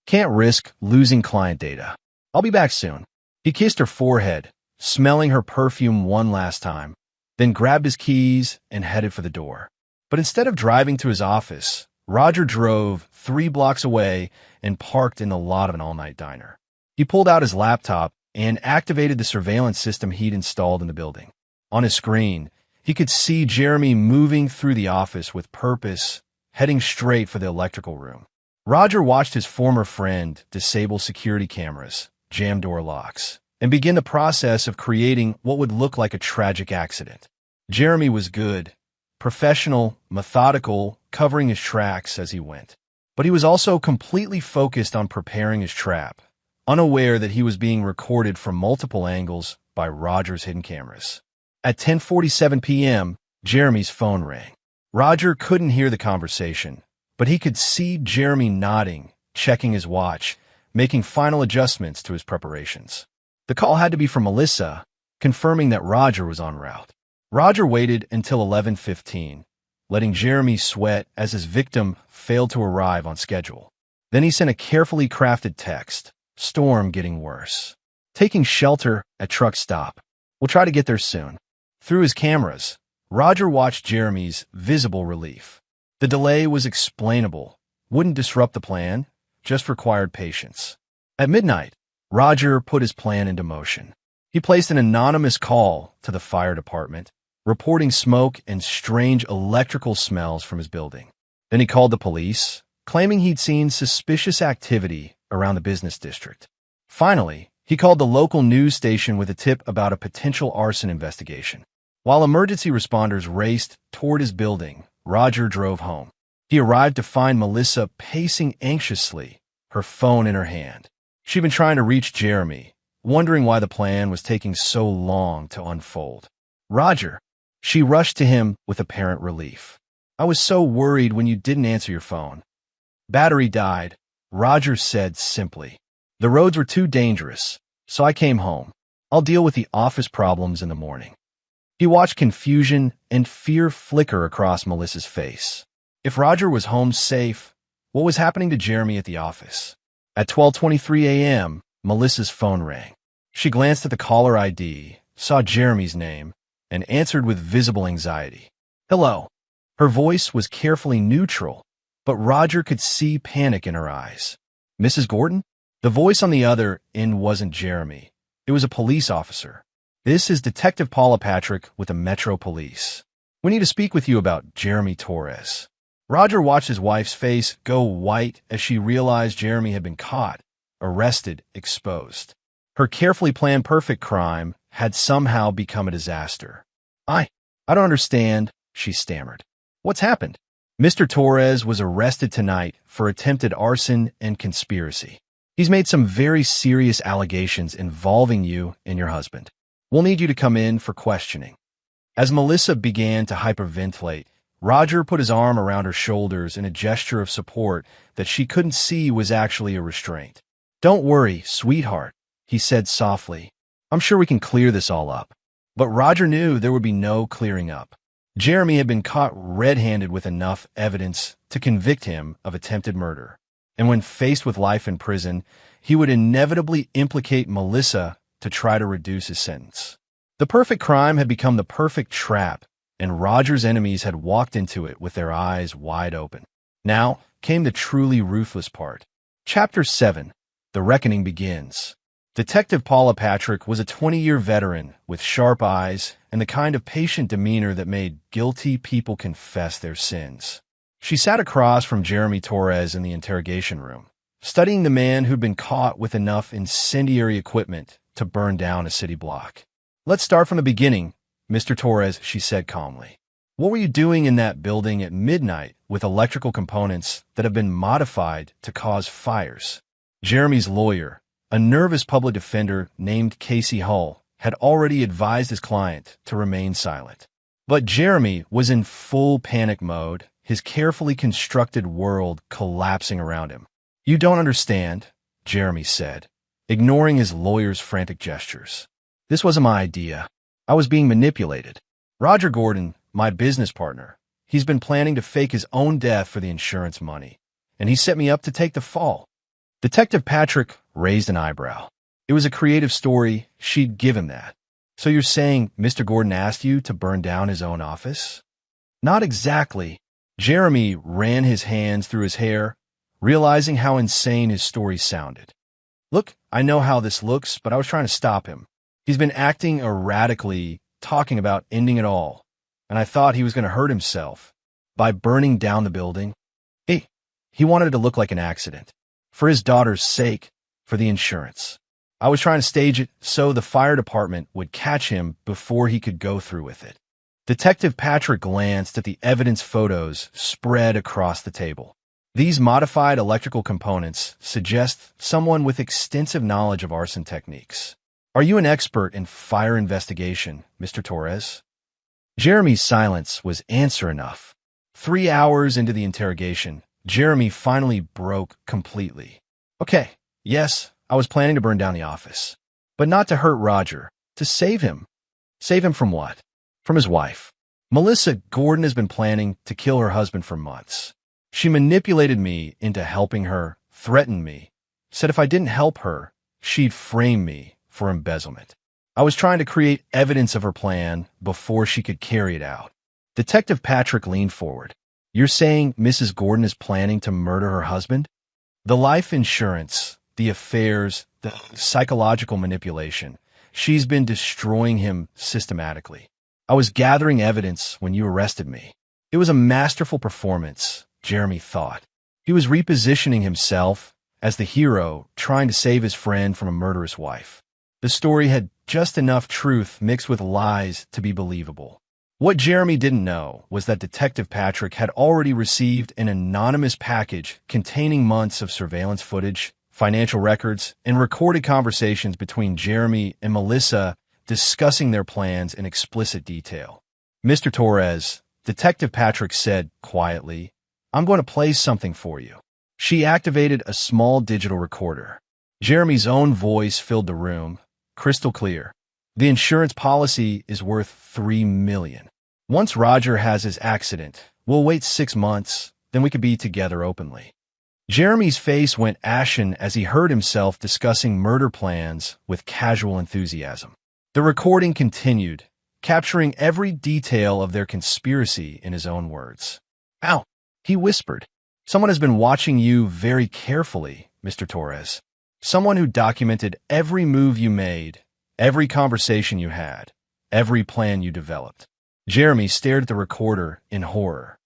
Can't risk losing client data. I'll be back soon." He kissed her forehead, smelling her perfume one last time, then grabbed his keys and headed for the door. But instead of driving to his office, Roger drove 3 blocks away and parked in the lot of an all-night diner. He pulled out his laptop and activated the surveillance system he'd installed in the building. On his screen, he could see Jeremy moving through the office with purpose, heading straight for the electrical room. Roger watched his former friend disable security cameras, jam door locks, and begin the process of creating what would look like a tragic accident. Jeremy was good, professional, methodical, covering his tracks as he went. But he was also completely focused on preparing his trap, unaware that he was being recorded from multiple angles by Roger's hidden cameras. At 10:47 p.m., Jeremy's phone rang. Roger couldn't hear the conversation, but he could see Jeremy nodding, checking his watch, making final adjustments to his preparations. The call had to be from Melissa, confirming that Roger was en route. Roger waited until 11:15, letting Jeremy sweat as his victim failed to arrive on schedule. Then he sent a carefully crafted text, "Storm getting worse. Taking shelter at truck stop. We'll try to get there soon." Through his cameras, Roger watched Jeremy's visible relief. The delay was explainable, wouldn't disrupt the plan, just required patience. At midnight, Roger put his plan into motion. He placed an anonymous call to the fire department, reporting smoke and strange electrical smells from his building. Then he called the police, claiming he'd seen suspicious activity around the business district. Finally, he called the local news station with a tip about a potential arson investigation. While emergency responders raced toward his building, Roger drove home. He arrived to find Melissa pacing anxiously, her phone in her hand. She'd been trying to reach Jeremy, wondering why the plan was taking so long to unfold. "Roger," she rushed to him with apparent relief. "I was so worried when you didn't answer your phone." "Battery died," Roger said simply. "The roads were too dangerous, so I came home. I'll deal with the office problems in the morning." He watched confusion and fear flicker across Melissa's face. If Roger was home safe, what was happening to Jeremy at the office? At 12:23 a.m., Melissa's phone rang. She glanced at the caller ID, saw Jeremy's name, and answered with visible anxiety. "Hello." Her voice was carefully neutral, but Roger could see panic in her eyes. "Mrs. Gordon?" The voice on the other end wasn't Jeremy. It was a police officer. "This is Detective Paula Patrick with the Metro Police. We need to speak with you about Jeremy Torres." Roger watched his wife's face go white as she realized Jeremy had been caught, arrested, exposed. Her carefully planned perfect crime had somehow become a disaster. I don't understand," she stammered. "What's happened?" "Mr. Torres was arrested tonight for attempted arson and conspiracy. He's made some very serious allegations involving you and your husband. We'll need you to come in for questioning." As Melissa began to hyperventilate, Roger put his arm around her shoulders in a gesture of support that she couldn't see was actually a restraint. "Don't worry, sweetheart," he said softly. "I'm sure we can clear this all up." But Roger knew there would be no clearing up. Jeremy had been caught red-handed with enough evidence to convict him of attempted murder. And when faced with life in prison, he would inevitably implicate Melissa to try to reduce his sentence. The perfect crime had become the perfect trap, and Roger's enemies had walked into it with their eyes wide open. Now came the truly ruthless part. Chapter 7. The Reckoning Begins. Detective Paula Patrick was a 20-year veteran with sharp eyes and the kind of patient demeanor that made guilty people confess their sins. She sat across from Jeremy Torres in the interrogation room, studying the man who'd been caught with enough incendiary equipment to burn down a city block. "Let's start from the beginning, Mr. Torres," she said calmly. "What were you doing in that building at midnight with electrical components that have been modified to cause fires?" Jeremy's lawyer, a nervous public defender named Casey Hull, had already advised his client to remain silent. But Jeremy was in full panic mode, his carefully constructed world collapsing around him. "You don't understand," Jeremy said, ignoring his lawyer's frantic gestures. "This wasn't my idea. I was being manipulated. Roger Gordon, my business partner, he's been planning to fake his own death for the insurance money, and he set me up to take the fall." Detective Patrick raised an eyebrow. It was a creative story, she'd give him that. "So you're saying Mr. Gordon asked you to burn down his own office?" "Not exactly." Jeremy ran his hands through his hair, realizing how insane his story sounded. "Look, I know how this looks, but I was trying to stop him. He's been acting erratically, talking about ending it all, and I thought he was going to hurt himself by burning down the building. He wanted it to look like an accident. For his daughter's sake, for the insurance. I was trying to stage it so the fire department would catch him before he could go through with it." Detective Patrick glanced at the evidence photos spread across the table. These modified electrical components suggest someone with extensive knowledge of arson techniques. "Are you an expert in fire investigation, Mr. Torres?" Jeremy's silence was answer enough. 3 hours into the interrogation, Jeremy finally broke completely. "Okay, yes, I was planning to burn down the office. But not to hurt Roger, to save him." "Save him from what?" "From his wife. Melissa Gordon has been planning to kill her husband for months. She manipulated me into helping her, threatened me, said if I didn't help her, she'd frame me for embezzlement. I was trying to create evidence of her plan before she could carry it out." Detective Patrick leaned forward. "You're saying Mrs. Gordon is planning to murder her husband?" "The life insurance, the affairs, the psychological manipulation. She's been destroying him systematically. I was gathering evidence when you arrested me." It was a masterful performance, Jeremy thought. He was repositioning himself as the hero trying to save his friend from a murderous wife. The story had just enough truth mixed with lies to be believable. What Jeremy didn't know was that Detective Patrick had already received an anonymous package containing months of surveillance footage, financial records, and recorded conversations between Jeremy and Melissa discussing their plans in explicit detail. "Mr. Torres," Detective Patrick said quietly, "I'm going to play something for you." She activated a small digital recorder. Jeremy's own voice filled the room, crystal clear. The insurance policy is worth $3 million. Once Roger has his accident, we'll wait 6 months, then we could be together openly. Jeremy's face went ashen as he heard himself discussing murder plans with casual enthusiasm. The recording continued, capturing every detail of their conspiracy in his own words. "Ow," he whispered. "Someone has been watching you very carefully, Mr. Torres. Someone who documented every move you made, every conversation you had, every plan you developed." Jeremy stared at the recorder in horror.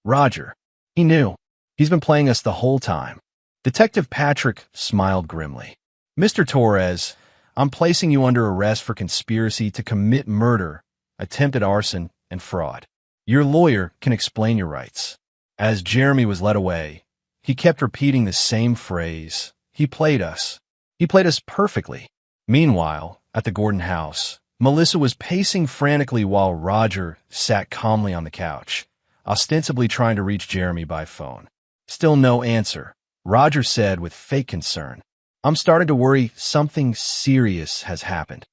Roger. He knew. He's been playing us the whole time. Detective Patrick smiled grimly. "Mr. Torres, I'm placing you under arrest for conspiracy to commit murder, attempted arson, and fraud. Your lawyer can explain your rights." As Jeremy was led away, he kept repeating the same phrase. He played us. He played us perfectly. Meanwhile, at the Gordon house, Melissa was pacing frantically while Roger sat calmly on the couch, ostensibly trying to reach Jeremy by phone. Still no answer. Roger said with fake concern, "I'm starting to worry something serious has happened."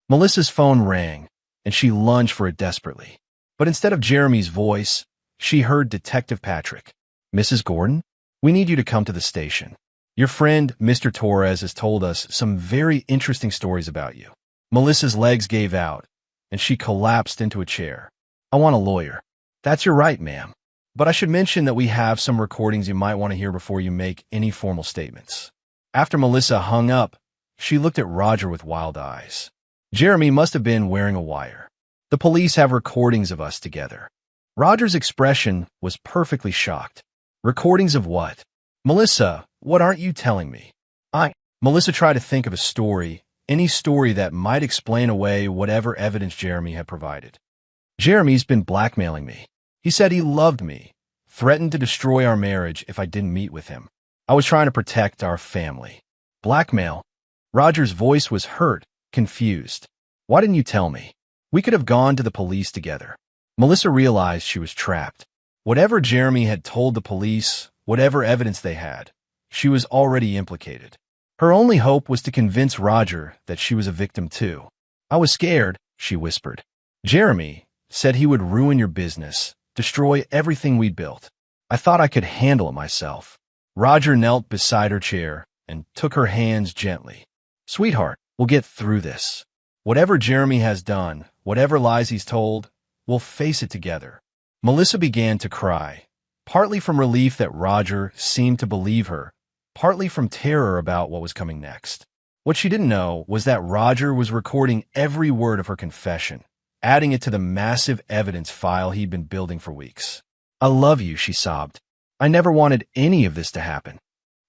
Melissa's phone rang, and she lunged for it desperately. But instead of Jeremy's voice, she heard Detective Patrick. "Mrs. Gordon, we need you to come to the station. Your friend, Mr. Torres, has told us some very interesting stories about you." Melissa's legs gave out, and she collapsed into a chair. "I want a lawyer." "That's your right, ma'am. But I should mention that we have some recordings you might want to hear before you make any formal statements." After Melissa hung up, she looked at Roger with wild eyes. Jeremy must have been wearing a wire. "The police have recordings of us together." Roger's expression was perfectly shocked. "Recordings of what?" "Melissa, what aren't you telling me?" Melissa tried to think of a story, any story that might explain away whatever evidence Jeremy had provided. "Jeremy's been blackmailing me. He said he loved me, threatened to destroy our marriage if I didn't meet with him. I was trying to protect our family." "Blackmail?" Roger's voice was hurt, confused. "Why didn't you tell me? We could have gone to the police together." Melissa realized she was trapped. Whatever Jeremy had told the police, whatever evidence they had, she was already implicated. Her only hope was to convince Roger that she was a victim too. "I was scared," she whispered. "Jeremy said he would ruin your business, destroy everything we'd built. I thought I could handle it myself." Roger knelt beside her chair and took her hands gently. "Sweetheart, we'll get through this. Whatever Jeremy has done, whatever lies he's told, we'll face it together." Melissa began to cry, partly from relief that Roger seemed to believe her, partly from terror about what was coming next. What she didn't know was that Roger was recording every word of her confession, adding it to the massive evidence file he'd been building for weeks. "I love you," she sobbed. "I never wanted any of this to happen."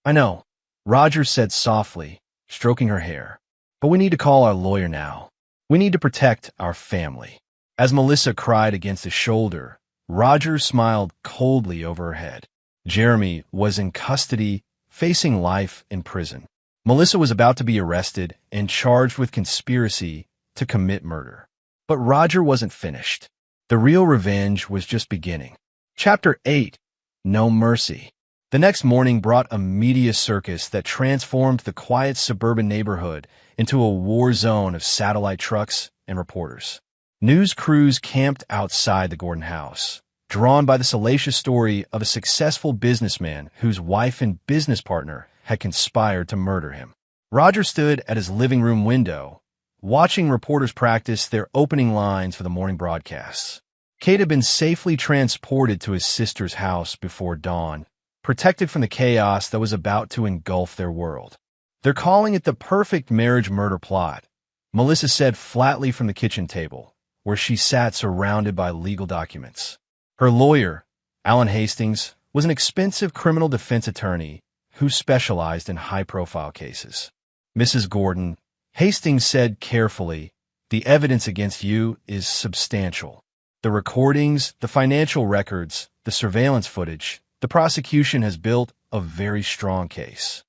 "I know," Roger said softly, stroking her hair. "But we need to call our lawyer now. We need to protect our family." As Melissa cried against his shoulder, Roger smiled coldly over her head. Jeremy was in custody, facing life in prison. Melissa was about to be arrested and charged with conspiracy to commit murder. But Roger wasn't finished. The real revenge was just beginning. Chapter 8. No Mercy. The next morning brought a media circus that transformed the quiet suburban neighborhood into a war zone of satellite trucks and reporters. News crews camped outside the Gordon house, drawn by the salacious story of a successful businessman whose wife and business partner had conspired to murder him. Roger stood at his living room window, watching reporters practice their opening lines for the morning broadcasts. Kate had been safely transported to his sister's house before dawn, protected from the chaos that was about to engulf their world. "They're calling it the perfect marriage murder plot," Melissa said flatly from the kitchen table, where she sat surrounded by legal documents. Her lawyer, Alan Hastings, was an expensive criminal defense attorney who specialized in high-profile cases. "Mrs. Gordon," Hastings said carefully, "the evidence against you is substantial. The recordings, the financial records, the surveillance footage, the prosecution has built a very strong case."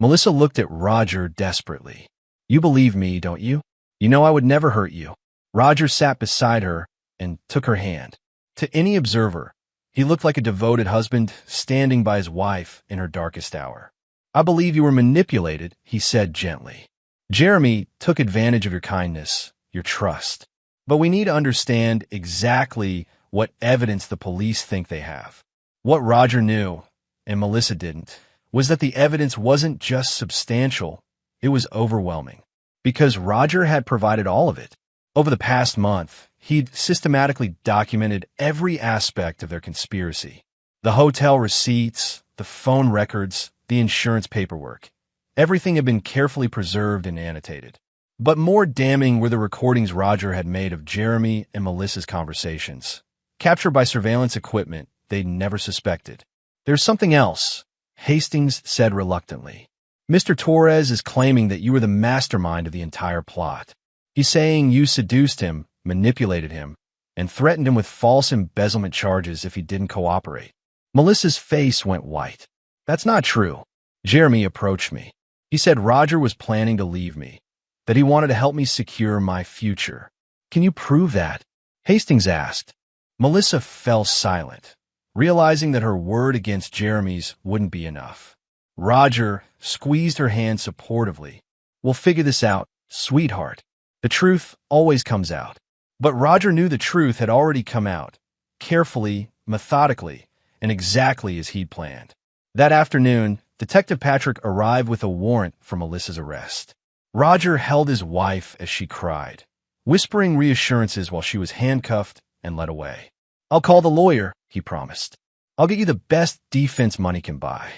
Melissa looked at Roger desperately. "You believe me, don't you? You know I would never hurt you." Roger sat beside her and took her hand. To any observer, he looked like a devoted husband standing by his wife in her darkest hour. "I believe you were manipulated," he said gently. "Jeremy took advantage of your kindness, your trust. But we need to understand exactly what evidence the police think they have. What Roger knew, and Melissa didn't, was that the evidence wasn't just substantial, it was overwhelming. Because Roger had provided all of it. Over the past month, he'd systematically documented every aspect of their conspiracy. The hotel receipts, the phone records, the insurance paperwork. Everything had been carefully preserved and annotated. But more damning were the recordings Roger had made of Jeremy and Melissa's conversations, captured by surveillance equipment they'd never suspected. "There's something else," Hastings said reluctantly. "Mr. Torres is claiming that you were the mastermind of the entire plot. He's saying you seduced him, manipulated him, and threatened him with false embezzlement charges if he didn't cooperate." Melissa's face went white. "That's not true. Jeremy approached me. He said Roger was planning to leave me, that he wanted to help me secure my future." "Can you prove that?" Hastings asked. Melissa fell silent, realizing that her word against Jeremy's wouldn't be enough. Roger squeezed her hand supportively. "We'll figure this out, sweetheart. The truth always comes out." But Roger knew the truth had already come out, carefully, methodically, and exactly as he'd planned. That afternoon, Detective Patrick arrived with a warrant for Melissa's arrest. Roger held his wife as she cried, whispering reassurances while she was handcuffed and led away. "I'll call the lawyer," he promised. "I'll get you the best defense money can buy."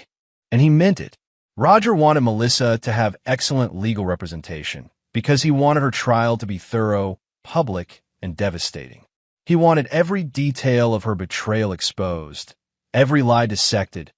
And he meant it. Roger wanted Melissa to have excellent legal representation because he wanted her trial to be thorough, public, and devastating. He wanted every detail of her betrayal exposed, every lie dissected,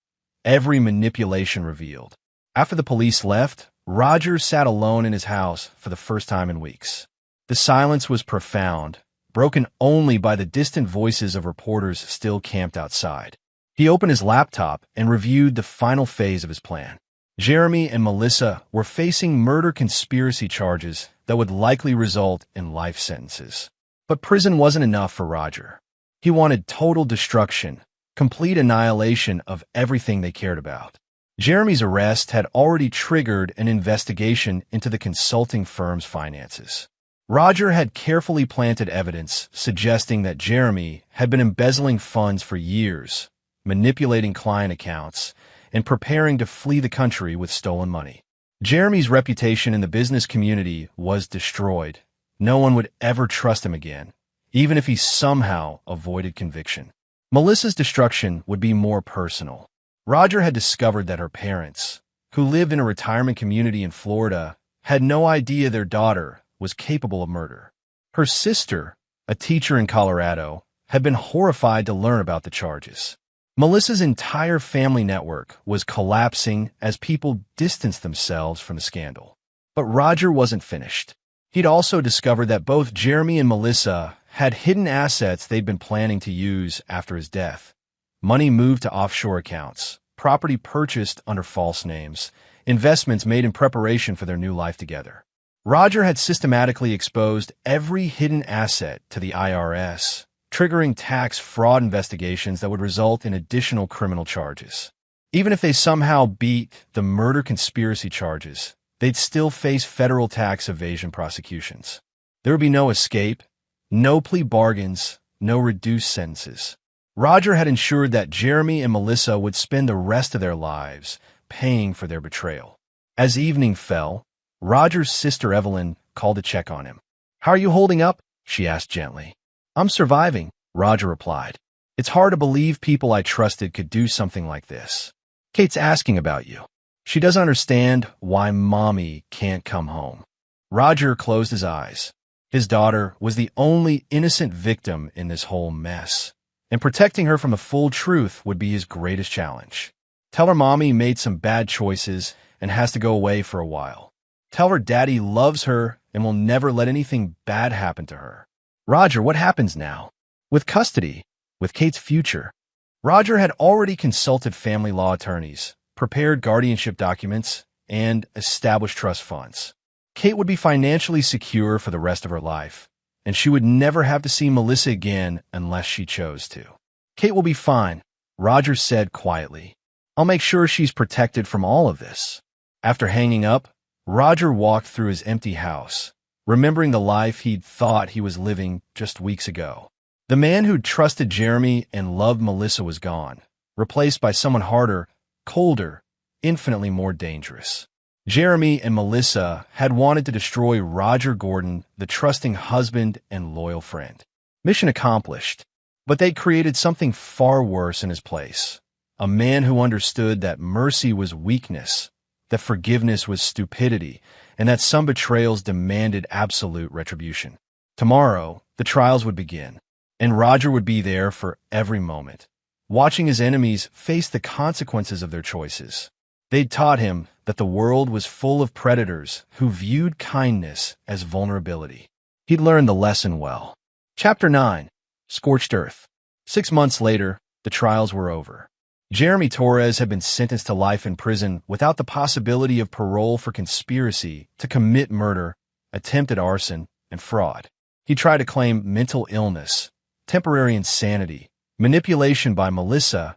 every manipulation revealed. After the police left, Roger sat alone in his house for the first time in weeks. The silence was profound, broken only by the distant voices of reporters still camped outside. He opened his laptop and reviewed the final phase of his plan. Jeremy and Melissa were facing murder conspiracy charges that would likely result in life sentences. But prison wasn't enough for Roger. He wanted total destruction, complete annihilation of everything they cared about. Jeremy's arrest had already triggered an investigation into the consulting firm's finances. Roger had carefully planted evidence suggesting that Jeremy had been embezzling funds for years, manipulating client accounts, and preparing to flee the country with stolen money. Jeremy's reputation in the business community was destroyed. No one would ever trust him again, even if he somehow avoided conviction. Melissa's destruction would be more personal. Roger had discovered that her parents, who lived in a retirement community in Florida, had no idea their daughter was capable of murder. Her sister, a teacher in Colorado, had been horrified to learn about the charges. Melissa's entire family network was collapsing as people distanced themselves from the scandal. But Roger wasn't finished. He'd also discovered that both Jeremy and Melissa had hidden assets they'd been planning to use after his death. Money moved to offshore accounts, property purchased under false names, investments made in preparation for their new life together. Roger had systematically exposed every hidden asset to the IRS, triggering tax fraud investigations that would result in additional criminal charges. Even if they somehow beat the murder conspiracy charges, they'd still face federal tax evasion prosecutions. There would be no escape, no plea bargains, no reduced sentences. Roger had ensured that Jeremy and Melissa would spend the rest of their lives paying for their betrayal. As evening fell, Roger's sister Evelyn called to check on him. "How are you holding up?" she asked gently. "I'm surviving," Roger replied. "It's hard to believe people I trusted could do something like this. Kate's asking about you. She doesn't understand why Mommy can't come home." Roger closed his eyes. His daughter was the only innocent victim in this whole mess, and protecting her from the full truth would be his greatest challenge. Tell her Mommy made some bad choices and has to go away for a while. Tell her Daddy loves her and will never let anything bad happen to her. "Roger, what happens now? With custody, with Kate's future?" Roger had already consulted family law attorneys, prepared guardianship documents, and established trust funds. Kate would be financially secure for the rest of her life, and she would never have to see Melissa again unless she chose to. "Kate will be fine," Roger said quietly. "I'll make sure she's protected from all of this." After hanging up, Roger walked through his empty house, remembering the life he'd thought he was living just weeks ago. The man who'd trusted Jeremy and loved Melissa was gone, replaced by someone harder, colder, infinitely more dangerous. Jeremy and Melissa had wanted to destroy Roger Gordon, the trusting husband and loyal friend. Mission accomplished, but they created something far worse in his place. A man who understood that mercy was weakness, that forgiveness was stupidity, and that some betrayals demanded absolute retribution. Tomorrow, the trials would begin, and Roger would be there for every moment, watching his enemies face the consequences of their choices. They'd taught him that the world was full of predators who viewed kindness as vulnerability. He'd learned the lesson well. Chapter 9. Scorched Earth. 6 months later, the trials were over. Jeremy Torres had been sentenced to life in prison without the possibility of parole for conspiracy to commit murder, attempted arson, and fraud. He tried to claim mental illness, temporary insanity, manipulation by Melissa,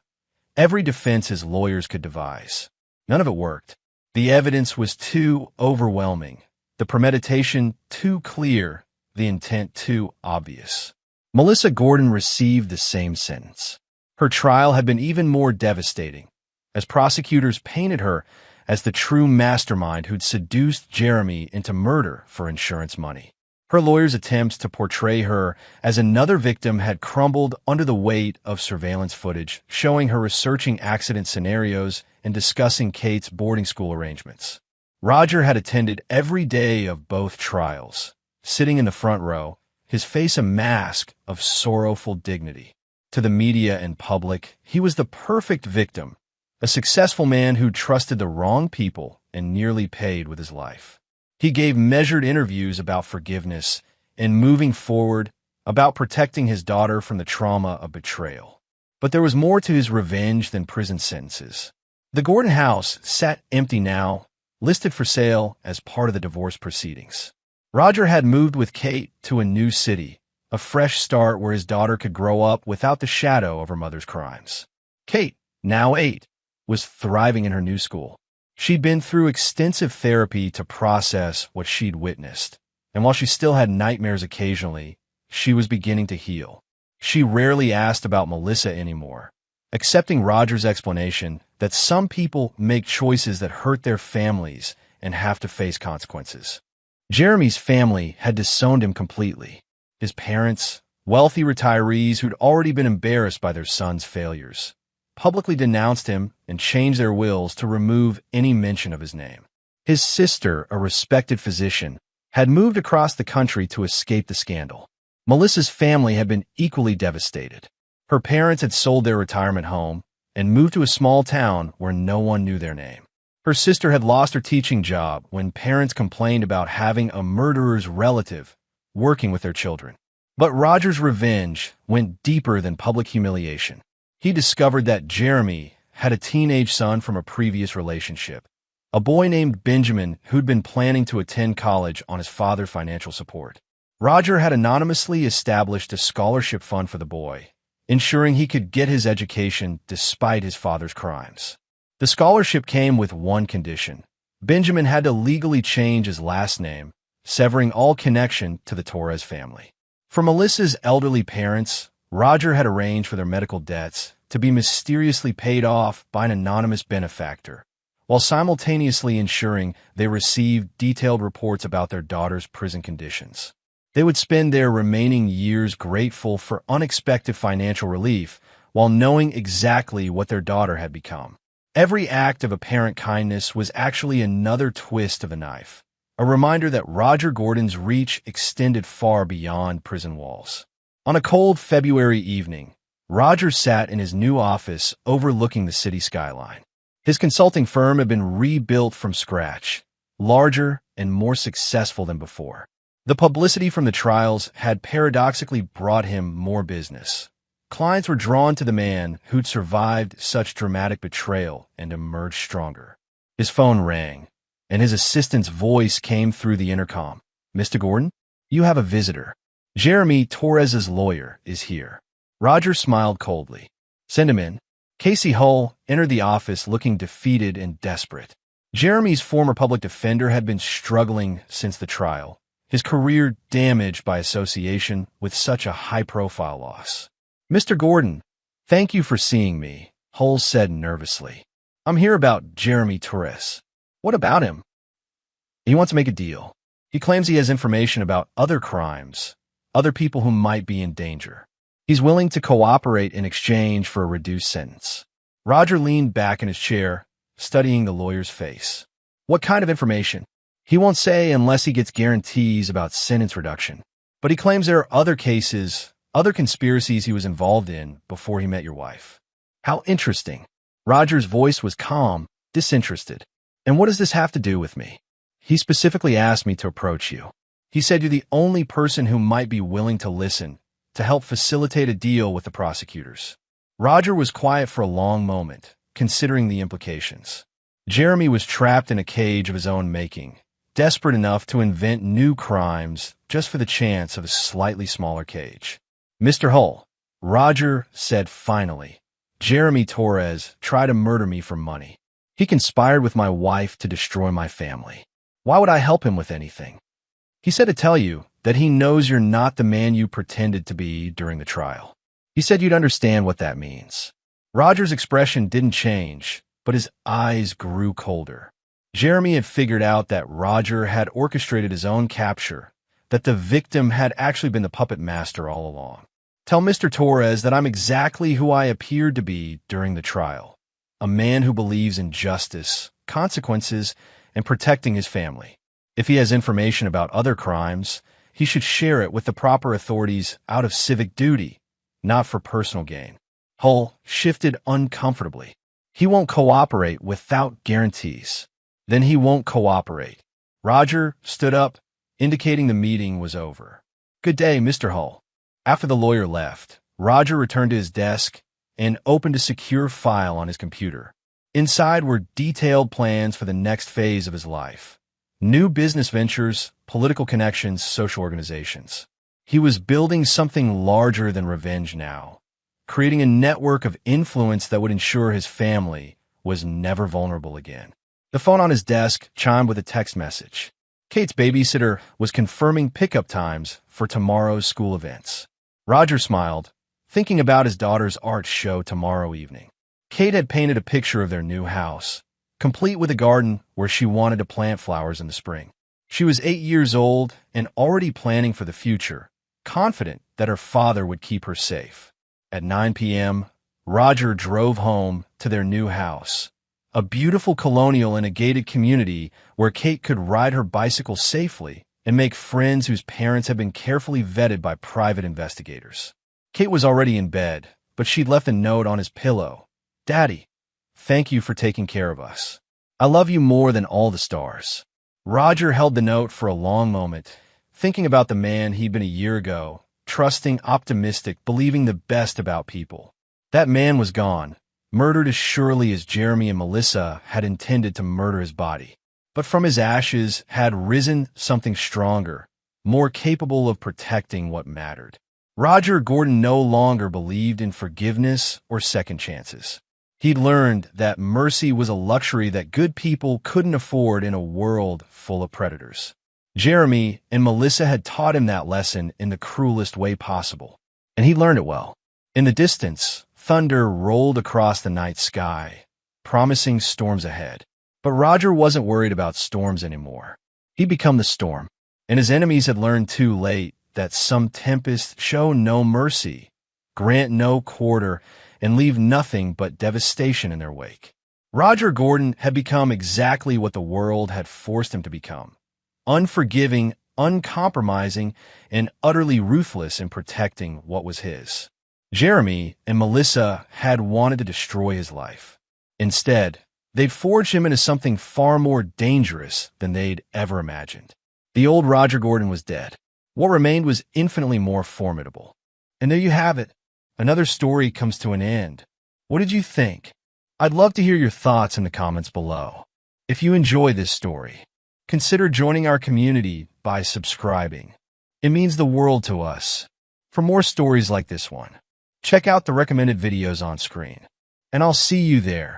every defense his lawyers could devise. None of it worked. The evidence was too overwhelming, the premeditation too clear, the intent too obvious. Melissa Gordon received the same sentence. Her trial had been even more devastating, as prosecutors painted her as the true mastermind who'd seduced Jeremy into murder for insurance money. Her lawyers' attempts to portray her as another victim had crumbled under the weight of surveillance footage, showing her researching accident scenarios and discussing Kate's boarding school arrangements. Roger had attended every day of both trials, sitting in the front row, his face a mask of sorrowful dignity. To the media and public, he was the perfect victim, a successful man who trusted the wrong people and nearly paid with his life. He gave measured interviews about forgiveness and moving forward, about protecting his daughter from the trauma of betrayal. But there was more to his revenge than prison sentences. The Gordon house sat empty now, listed for sale as part of the divorce proceedings. Roger had moved with Kate to a new city, a fresh start where his daughter could grow up without the shadow of her mother's crimes. Kate, now 8, was thriving in her new school. She'd been through extensive therapy to process what she'd witnessed, and while she still had nightmares occasionally, she was beginning to heal. She rarely asked about Melissa anymore, accepting Roger's explanation that some people make choices that hurt their families and have to face consequences. Jeremy's family had disowned him completely. His parents, wealthy retirees who'd already been embarrassed by their son's failures, publicly denounced him and changed their wills to remove any mention of his name. His sister, a respected physician, had moved across the country to escape the scandal. Melissa's family had been equally devastated. Her parents had sold their retirement home and moved to a small town where no one knew their name. Her sister had lost her teaching job when parents complained about having a murderer's relative working with their children. But Roger's revenge went deeper than public humiliation. He discovered that Jeremy had a teenage son from a previous relationship, a boy named Benjamin who'd been planning to attend college on his father's financial support. Roger had anonymously established a scholarship fund for the boy, ensuring he could get his education despite his father's crimes. The scholarship came with one condition. Benjamin had to legally change his last name, severing all connection to the Torres family. For Melissa's elderly parents, Roger had arranged for their medical debts to be mysteriously paid off by an anonymous benefactor, while simultaneously ensuring they received detailed reports about their daughter's prison conditions. They would spend their remaining years grateful for unexpected financial relief while knowing exactly what their daughter had become. Every act of apparent kindness was actually another twist of a knife, a reminder that Roger Gordon's reach extended far beyond prison walls. On a cold February evening, Roger sat in his new office overlooking the city skyline. His consulting firm had been rebuilt from scratch, larger and more successful than before. The publicity from the trials had paradoxically brought him more business. Clients were drawn to the man who'd survived such dramatic betrayal and emerged stronger. His phone rang, and his assistant's voice came through the intercom. "Mr. Gordon, you have a visitor. Jeremy Torres's lawyer is here." Roger smiled coldly. "Send him in." Casey Hull entered the office looking defeated and desperate. Jeremy's former public defender had been struggling since the trial, his career damaged by association with such a high-profile loss. "Mr. Gordon, thank you for seeing me," Hull said nervously. "I'm here about Jeremy Torres." "What about him?" "He wants to make a deal. He claims he has information about other crimes, other people who might be in danger. He's willing to cooperate in exchange for a reduced sentence." Roger leaned back in his chair, studying the lawyer's face. "What kind of information?" "He won't say unless he gets guarantees about sentence reduction. But he claims there are other cases, other conspiracies he was involved in before he met your wife." "How interesting." Roger's voice was calm, disinterested. "And what does this have to do with me?" "He specifically asked me to approach you. He said you're the only person who might be willing to listen, to help facilitate a deal with the prosecutors." Roger was quiet for a long moment, considering the implications. Jeremy was trapped in a cage of his own making, desperate enough to invent new crimes just for the chance of a slightly smaller cage. "Mr. Hull," Roger said finally, "Jeremy Torres tried to murder me for money. He conspired with my wife to destroy my family. Why would I help him with anything? He said to tell you that he knows you're not the man you pretended to be during the trial. He said you'd understand what that means." Roger's expression didn't change, but his eyes grew colder. Jeremy had figured out that Roger had orchestrated his own capture, that the victim had actually been the puppet master all along. "Tell Mr. Torres that I'm exactly who I appeared to be during the trial, a man who believes in justice, consequences, and protecting his family. If he has information about other crimes, he should share it with the proper authorities out of civic duty, not for personal gain." Hull shifted uncomfortably. "He won't cooperate without guarantees." "Then he won't cooperate." Roger stood up, indicating the meeting was over. "Good day, Mr. Hull." After the lawyer left, Roger returned to his desk and opened a secure file on his computer. Inside were detailed plans for the next phase of his life. New business ventures, political connections, social organizations. He was building something larger than revenge now, creating a network of influence that would ensure his family was never vulnerable again. The phone on his desk chimed with a text message. Kate's babysitter was confirming pickup times for tomorrow's school events. Roger smiled, thinking about his daughter's art show tomorrow evening. Kate had painted a picture of their new house, complete with a garden where she wanted to plant flowers in the spring. She was 8 years old and already planning for the future, confident that her father would keep her safe. At 9 p.m., Roger drove home to their new house, a beautiful colonial in a gated community where Kate could ride her bicycle safely and make friends whose parents had been carefully vetted by private investigators. Kate was already in bed, but she'd left a note on his pillow. "Daddy, thank you for taking care of us. I love you more than all the stars." Roger held the note for a long moment, thinking about the man he'd been a year ago, trusting, optimistic, believing the best about people. That man was gone, murdered as surely as Jeremy and Melissa had intended to murder his body. But from his ashes had risen something stronger, more capable of protecting what mattered. Roger Gordon no longer believed in forgiveness or second chances. He'd learned that mercy was a luxury that good people couldn't afford in a world full of predators. Jeremy and Melissa had taught him that lesson in the cruelest way possible, and he learned it well. In the distance, thunder rolled across the night sky, promising storms ahead. But Roger wasn't worried about storms anymore. He'd become the storm, and his enemies had learned too late that some tempests show no mercy, grant no quarter, and leave nothing but devastation in their wake. Roger Gordon had become exactly what the world had forced him to become: unforgiving, uncompromising, and utterly ruthless in protecting what was his. Jeremy and Melissa had wanted to destroy his life. Instead, they'd forged him into something far more dangerous than they'd ever imagined. The old Roger Gordon was dead. What remained was infinitely more formidable. And there you have it. Another story comes to an end. What did you think? I'd love to hear your thoughts in the comments below. If you enjoy this story, consider joining our community by subscribing. It means the world to us. For more stories like this one, check out the recommended videos on screen. And I'll see you there.